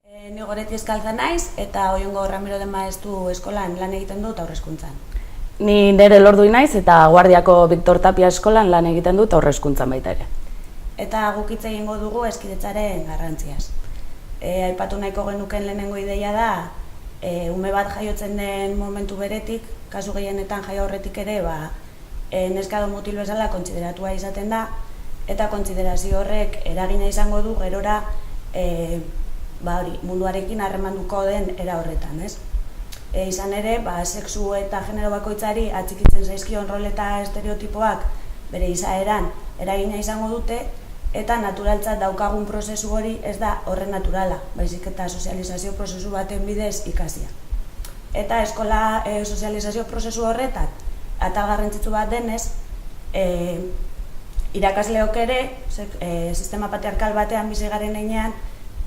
Ni Goretti Eskalza naiz eta Oiongo Ramiro de Maestu eskolan lan egiten dut haurreskuntzan. Ni Nere Lordui naiz eta Guardiako Victor Tapia eskolan lan egiten dut haurreskuntzan baita ere. Eta guk hitz egingo dugu hezkidetzaren garrantziaz. Aipatu nahiko genuken lehenengo ideia da, ume bat jaiotzen den momentu beretik, kasu gehienetan jaio aurretik ere, neska edo mutil bezala kontsideratua izaten da, eta kontsiderazio horrek eragina izango du gerora munduarekin harremanduko den era horretan, ez? Izan ere, sexu eta genero bakoitzari atxikitzen zaizkion rol eta estereotipoak bere izaeran eragina izango dute, eta naturaltzat daukagun prozesu hori ez da horren naturala, baizik eta sozializazio prozesu baten bidez ikasia. Eta eskola sozializazio prozesu horretan, atal garrantzitsu bat denez, irakasleok ere, sistema patriarkal batean bizi garen heinean,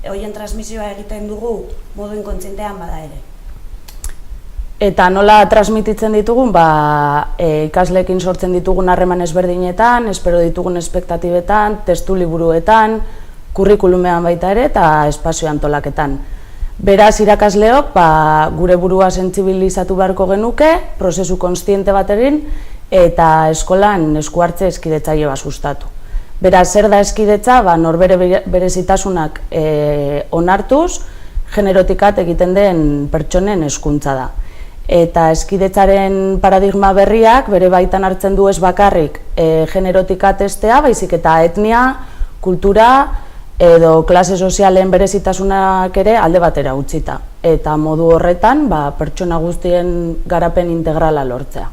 horien transmisioa egiten dugu modu inkontzientean bada ere. Eta nola transmititzen ditugun, ikasleekin sortzen ditugun harreman ezberdinetan, espero ditugun espektatibetan, testu liburuetan, kurrikulumean baita ere eta espazio antolaketan. Beraz, irakasleok gure burua sentsibilizatu beharko genuke, prozesu kontziente bat egin eta eskolan esku hartze hezkidetzaile bat sustatu. Beraz, zer da hezkidetza, norbere berezitasunak onartuz, generotikat egiten den pertsonen hezkuntza da. Eta hezkidetzaren paradigma berriak bere baitan hartzen du ez bakarrik generotika testea, baizik eta etnia, kultura edo klase sozialen berezitasunak ere alde batera utzita. Eta modu horretan pertsona guztien garapen integrala lortzea.